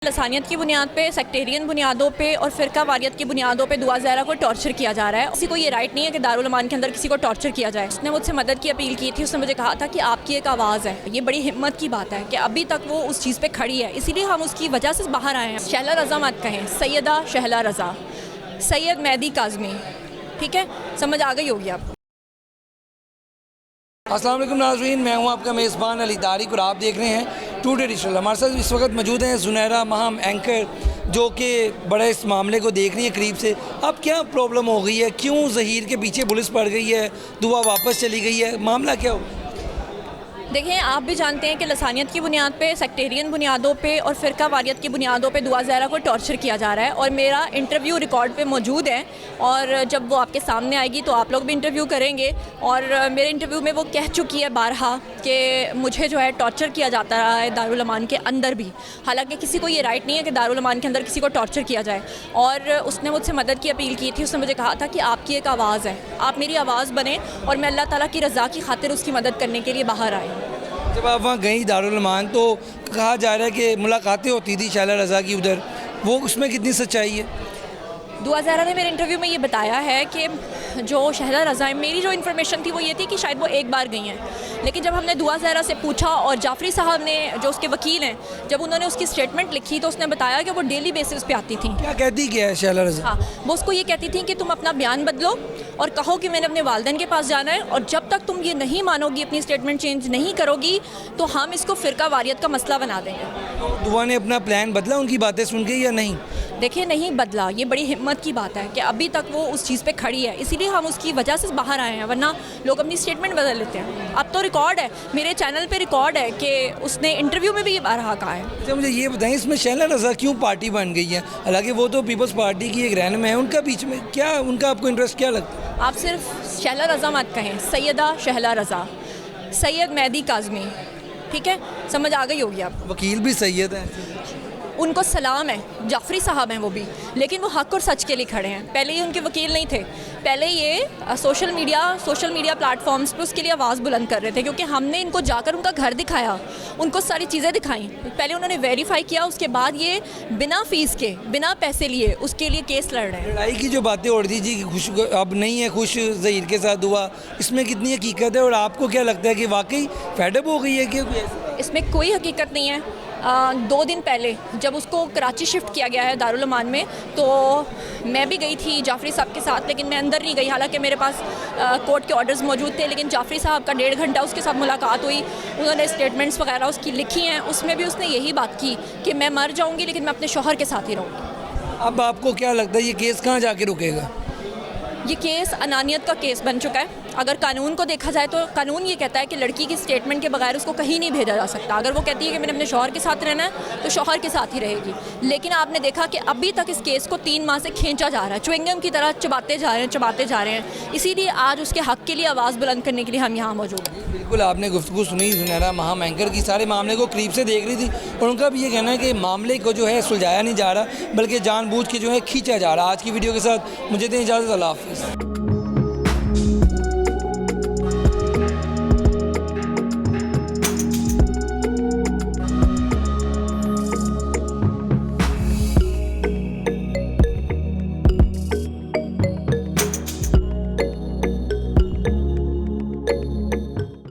लसानियत की बुनियाद पे, सेक्टेरियन बुनियादों पे और फ़िरका वारियत की बुनियादों पे दुआ ज़हरा को टॉर्चर किया जा रहा है। किसी को ये राइट नहीं है कि दारुल अमान के अंदर किसी को टॉर्चर किया जाए। उसने मुझसे मदद की अपील की थी। उसने मुझे कहा था कि आपकी एक आवाज़ है। ये बड़ी हिम्मत की बात है कि अभी तक वो उस चीज़ पे खड़ी है, इसीलिए हम उसकी वजह से बाहर आए हैं। शहला रज़ा मत कहें, सैयदा शहला रज़ा, सैयद मेहदी काज़मी, ठीक है, समझ आ गई होगी आपको। अस्सलाम वालेकुम नाज़रीन, मैं हूं आपका मेज़बान अली तारिक और आप देख रहे हैं टुडे डिजिटल। हमारे साथ इस वक्त मौजूद हैं ज़ुनैरा महम एंकर, जो कि बड़े इस मामले को देख रही हैं करीब से। अब क्या प्रॉब्लम हो गई है, क्यों ज़हीर के पीछे पुलिस पड़ गई है, दुआ वापस चली गई है, मामला क्या हो? देखें, आप भी जानते हैं कि लसानियत की बुनियाद पे, सेक्टेरियन बुनियादों पे और फ़िरका वारियत की बुनियादों पे दुआ ज़हरा को टॉर्चर किया जा रहा है और मेरा इंटरव्यू रिकॉर्ड पे मौजूद है और जब वो आपके सामने आएगी तो आप लोग भी इंटरव्यू करेंगे। और मेरे इंटरव्यू में वो कह चुकी है बारहा कि मुझे जो है टॉर्चर किया जाता रहा है दारुल अमान के अंदर भी। हालांकि किसी को ये राइट नहीं है कि दारुल अमान के अंदर किसी को टॉर्चर किया जाए। और उसने मुझसे मदद की अपील की थी। उसने मुझे कहा था कि आपकी एक आवाज़ है, आप मेरी आवाज़ बने और मैं अल्लाह ताला की रज़ा की खातिर उसकी मदद करने के लिए बाहर आई। जब आप वहाँ गई दारुल अमान तो कहा जा रहा है कि मुलाकातें होती थी शहला रज़ा की उधर, वो उसमें कितनी सच्चाई है? दुआ ज़हरा ने मेरे इंटरव्यू में ये बताया है कि जो शहला रज़ा है, मेरी जो इन्फॉर्मेशन थी वो ये थी कि शायद वो एक बार गई हैं, लेकिन जब हमने दुआ ज़हरा से पूछा और जाफरी साहब ने, जो उसके वकील हैं, जब उन्होंने उसकी स्टेटमेंट लिखी तो उसने बताया कि वो डेली बेसिस पे आती थी। क्या कहती क्या है शहला रज़ा? हाँ, वो उसको ये कहती थी कि तुम अपना बयान बदलो और कहो कि मैंने अपने वालिदैन के पास जाना है, और जब तक तुम ये नहीं मानोगी, अपनी स्टेटमेंट चेंज नहीं करोगी, तो हम इसको फ़िरका वारियत का मसला बना देंगे। तो दुआ ने अपना प्लान बदला उनकी बातें सुन के या नहीं? देखिए, नहीं बदला। ये बड़ी हिम्मत की बात है कि अभी तक वो उस चीज़ पे खड़ी है, इसीलिए हम उसकी वजह से बाहर आए हैं, वरना लोग अपनी स्टेटमेंट बदल लेते हैं। अब तो रिकॉर्ड है, मेरे चैनल पे रिकॉर्ड है कि उसने इंटरव्यू में भी ये बारहा कहा है। अच्छा, मुझे ये बताएं, इसमें शहला रज़ा क्यों पार्टी बन गई है? हालांकि वो तो पीपल्स पार्टी की एक रहनुमा है, उनका बीच में क्या, उनका आपको इंटरेस्ट क्या लगता है? आप सिर्फ शहला रज़ा मत कहें, सैयदा शहला रज़ा, सैयद मेहदी काज़मी, ठीक है, समझ आ गई होगी आपको। वकील भी सैयद है, उनको सलाम है, जाफरी साहब हैं वो भी, लेकिन वो हक और सच के लिए खड़े हैं। पहले ये उनके वकील नहीं थे, पहले ये सोशल मीडिया प्लेटफॉर्म्स पे उसके लिए आवाज़ बुलंद कर रहे थे, क्योंकि हमने इनको जाकर उनका घर दिखाया, उनको सारी चीज़ें दिखाई। पहले उन्होंने वेरीफाई किया, उसके बाद ये बिना फ़ीस के, बिना पैसे लिए उसके लिए केस लड़ रहे हैं। लड़ाई की जो बातें उड़ दी जी कि खुश अब नहीं है, खुश ज़हीर के साथ हुआ, इसमें कितनी हकीकत है और आपको क्या लगता है कि वाकई फेडअप हो गई है कि? इसमें कोई हकीकत नहीं है। 2 दिन पहले जब उसको कराची शिफ्ट किया गया है दारुल अमान में, तो मैं भी गई थी जाफरी साहब के साथ, लेकिन मैं अंदर नहीं गई। हालांकि मेरे पास कोर्ट के ऑर्डर्स मौजूद थे, लेकिन जाफरी साहब का 1.5 घंटा उसके साथ मुलाकात हुई। उन्होंने स्टेटमेंट्स वगैरह उसकी लिखी हैं, उसमें भी उसने यही बात की कि मैं मर जाऊँगी लेकिन मैं अपने शौहर के साथ ही रहूँगी। अब आपको क्या लगता है ये केस कहाँ जाके रुकेगा? ये केस अनानियत का केस बन चुका है। अगर कानून को देखा जाए तो कानून ये कहता है कि लड़की की स्टेटमेंट के बगैर उसको कहीं नहीं भेजा जा सकता। अगर वो कहती है कि मैंने अपने शौहर के साथ रहना है, तो शौहर के साथ ही रहेगी। लेकिन आपने देखा कि अभी तक इस केस को 3 माह से खींचा जा रहा है, च्युइंगम की तरह चबाते जा रहे हैं। इसीलिए आज उसके हक़ के लिए आवाज़ बुलंद करने के लिए हम यहाँ मौजूद हैं। बिल्कुल, आपने गुफ्तगू सुनी ज़ुनैरा महम एंकर की, सारे मामले को करीब से देख रही थी और उनका भी ये कहना है कि मामले को जो है सुलझाया नहीं जा रहा, बल्कि जानबूझ के जो है खींचा जा रहा। आज की वीडियो के साथ मुझे दें इजाज़त, अल्लाह हाफ़िज़।